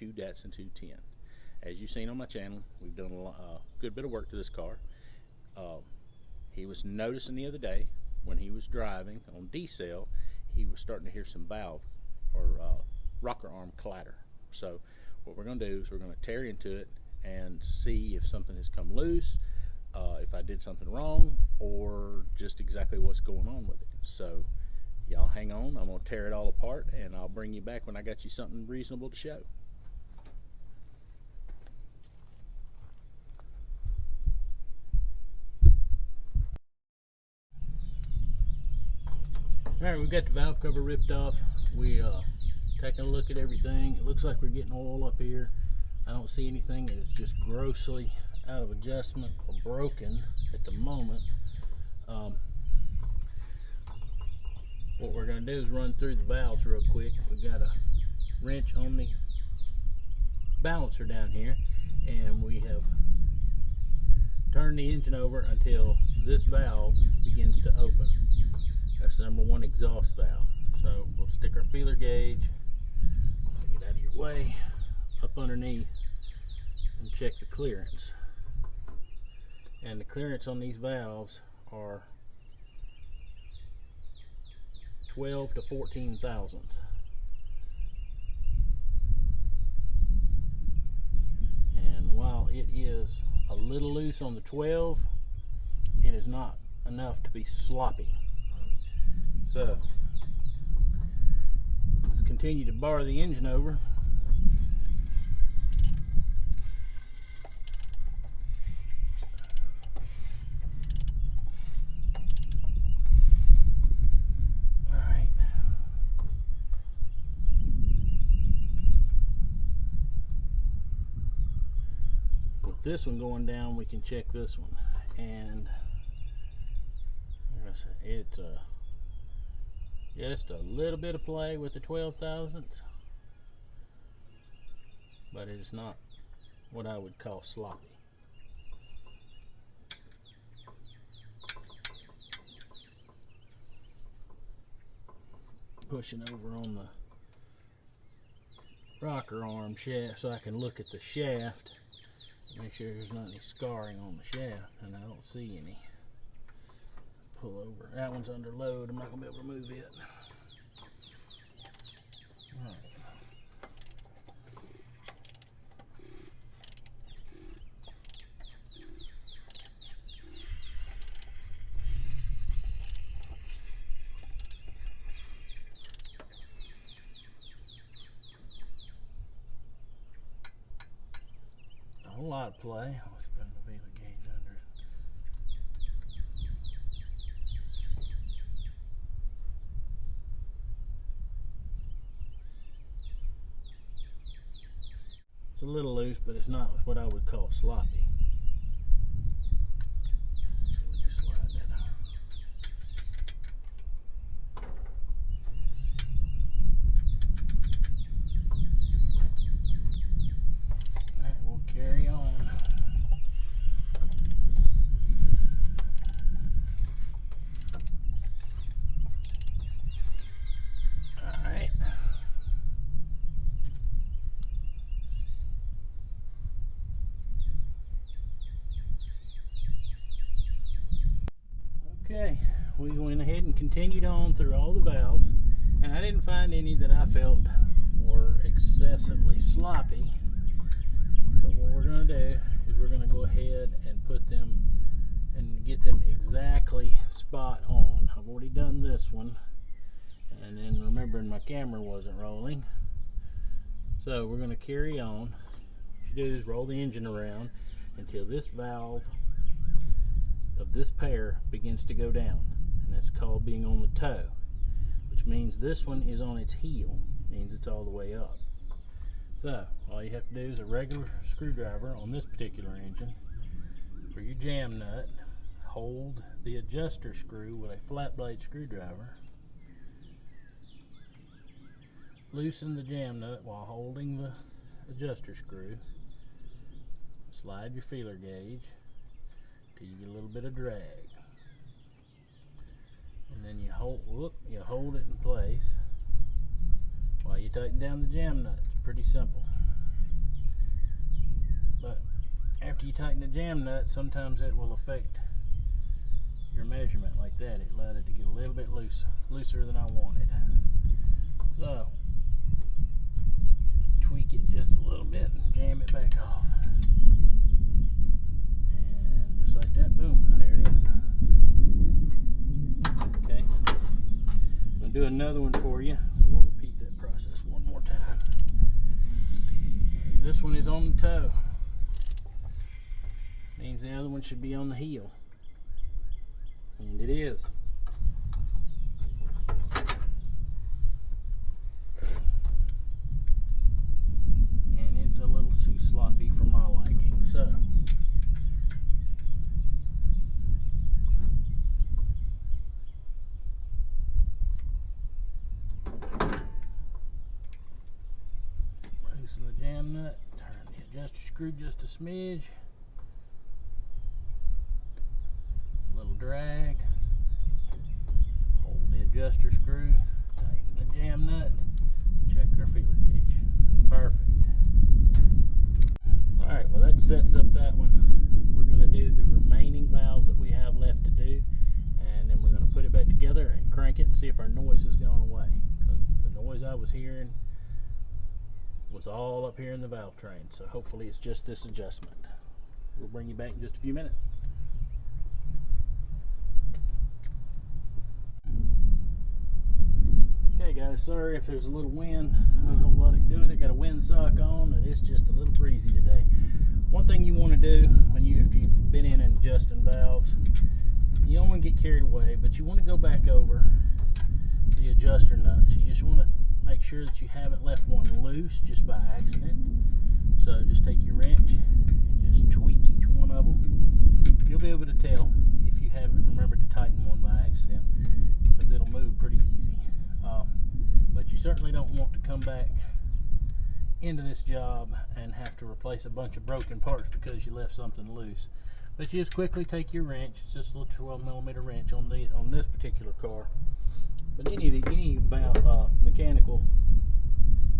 22 Datsun 210. As you've seen on my channel, we've done a good bit of work to this car. He was noticing the other day when he was driving on D-cell, he was starting to hear some valve or rocker arm clatter. So what we're going to do is we're going to tear into it and see if something has come loose, if I did something wrong, or just exactly what's going on with it. So y'all hang on, I'm going to tear it all apart and I'll bring you back when I got you something reasonable to show. Alright, we've got the valve cover ripped off. We taking a look at everything. It looks like we're getting oil up here. I don't see anything that is just grossly out of adjustment or broken at the moment. What we're going to do is run through the valves real quick. We've got a wrench on the balancer down here, and we have turned the engine over until this valve begins to open. That's the number one exhaust valve. So we'll stick our feeler gauge, get out of your way, up underneath, and check the clearance. And the clearance on these valves are 12 to 14 thousandths. And while it is a little loose on the 12, it is not enough to be sloppy. So let's continue to bar the engine over. Alright. With this one going down, we can check this one. And it's just a little bit of play with the 12 thousandths, but it is not what I would call sloppy. Pushing over on the rocker arm shaft so I can look at the shaft, make sure there's not any scarring on the shaft, and I don't see any. Pull over. That one's under load. I'm not going to be able to move it. All right. A whole lot of play. I'll spin the feeler gauge under it. It's a little loose, but it's not what I would call sloppy. Slide that out. Alright, we'll carry on. Alright. Okay, we went ahead and continued on through all the valves, and I didn't find any that I felt were excessively sloppy. But what we're going to do is we're going to go ahead and put them and get them exactly spot on. I've already done this one, and then remembering my camera wasn't rolling. So we're going to carry on. What you do is roll the engine around until this valve of this pair begins to go down, and that's called being on the toe, which means this one is on its heel, means it's all the way up. So all you have to do is a regular screwdriver on this particular engine. For your jam nut, hold the adjuster screw with a flat blade screwdriver, loosen the jam nut while holding the adjuster screw, slide your feeler gauge till you get a little bit of drag, and then you hold it in place while you tighten down the jam nut. It's pretty simple. But after you tighten the jam nut, sometimes it will affect your measurement like that. It allowed it to get a little bit looser than I wanted. So tweak it just a little bit and jam it back off. And just like that, boom, there it is. Okay, I'm going to do another one for you. We'll repeat that process one more time. This one is on the toe. Means the other one should be on the heel. And it is. And it's a little too sloppy for my liking. So loosen the jam nut, turn the adjuster screw just a smidge. Little drag, hold the adjuster screw, tighten the jam nut, check our feeler gauge. Perfect. Alright, well that sets up that one. We're going to do the remaining valves that we have left to do, and then we're going to put it back together and crank it and see if our noise has gone away, because the noise I was hearing was all up here in the valve train. So hopefully it's just this adjustment. We'll bring you back in just a few minutes. Okay guys, sorry if there's a little wind. Not a whole lot to do with it. Got a windsock on and it's just a little breezy today. One thing you want to do when after you've been in and adjusting valves, you don't want to get carried away, but you want to go back over the adjuster nuts. You just want to make sure that you haven't left one loose just by accident. So just take your wrench and just tweak each one of them. You'll be able to tell if you haven't remembered to tighten one by accident, because it'll move pretty easy. But you certainly don't want to come back into this job and have to replace a bunch of broken parts because you left something loose. But you just quickly take your wrench. It's just a little 12mm wrench on this particular car. But any valve, mechanical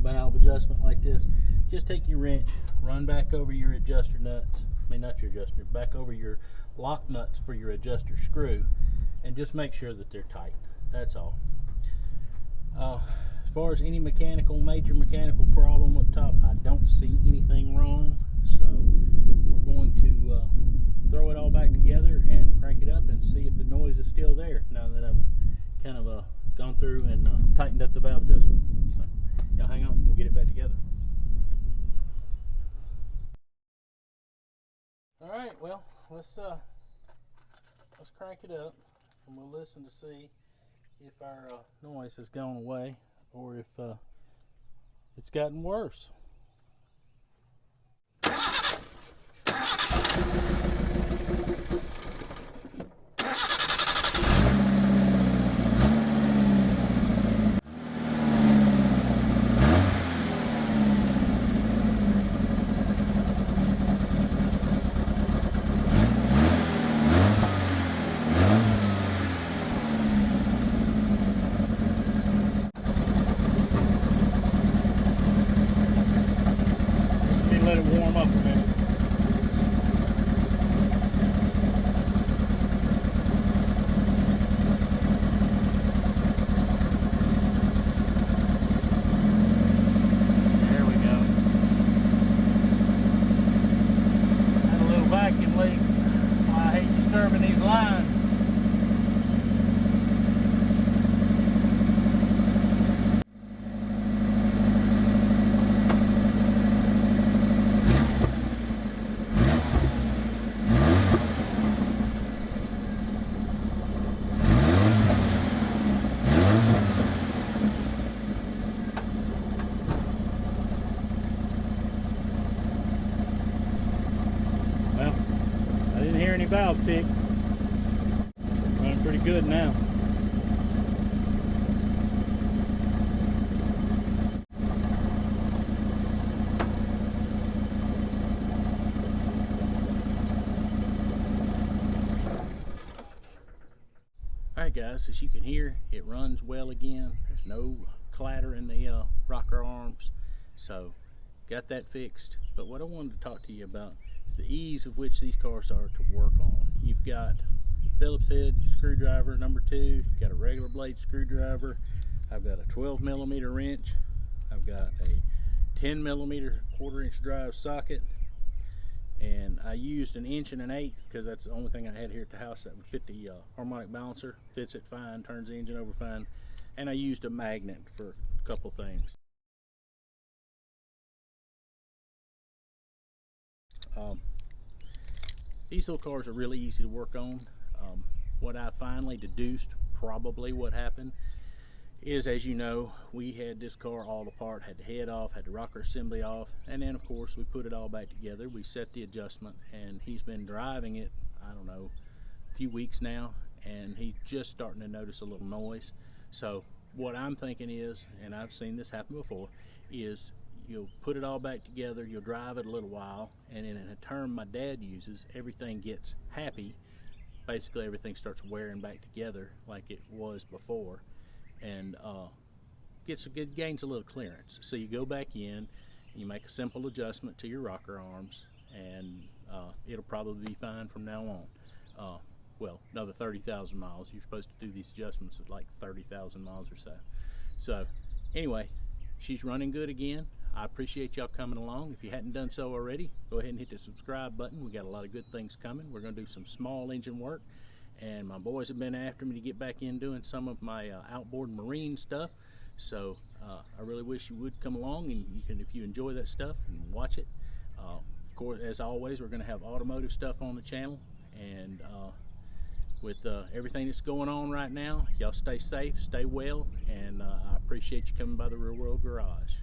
valve adjustment like this, just take your wrench, run back over your adjuster nuts. I mean, not your adjuster, back over your lock nuts for your adjuster screw, and just make sure that they're tight. That's all. As far as any major mechanical problem up top, I don't see anything wrong. So we're going to throw it all back together and crank it up and see if the noise is still there now that I've kind of gone through and tightened up the valve adjustment. So y'all hang on, we'll get it back together. Alright, well, let's crank it up and we'll listen to see if our noise has gone away or if it's gotten worse. Let it warm up a minute. There we go. Got a little vacuum leak. I hate disturbing these lines. Any valve tick. Running pretty good now. Alright guys, as you can hear, it runs well again. There's no clatter in the rocker arms, so got that fixed. But what I wanted to talk to you about is the ease of which these cars are to work on. You've got Phillips head screwdriver number 2, you've got a regular blade screwdriver, I've got a 12mm wrench, I've got a 10mm 1/4" drive socket, and I used an 1 1/8" because that's the only thing I had here at the house that would fit the harmonic balancer. Fits it fine, turns the engine over fine, and I used a magnet for a couple things. These little cars are really easy to work on. What I finally deduced, probably what happened, is, as you know, we had this car all apart, had the head off, had the rocker assembly off, and then of course we put it all back together. We set the adjustment, and he's been driving it, I don't know, a few weeks now, and he's just starting to notice a little noise. So what I'm thinking is, and I've seen this happen before, is you'll put it all back together, you'll drive it a little while, and in a term my dad uses, everything gets happy. Basically everything starts wearing back together like it was before, and gains a little clearance. So you go back in, you make a simple adjustment to your rocker arms, and it'll probably be fine from now on. Well, another 30,000 miles. You're supposed to do these adjustments at like 30,000 miles or so. So anyway, she's running good again. I appreciate y'all coming along. If you hadn't done so already, go ahead and hit the subscribe button. We got a lot of good things coming. We're going to do some small engine work, and my boys have been after me to get back in doing some of my outboard marine stuff. So I really wish you would come along, and you can, if you enjoy that stuff, and watch it. Of course, as always, we're going to have automotive stuff on the channel, and with everything that's going on right now, y'all stay safe, stay well, and I appreciate you coming by the Real World Garage.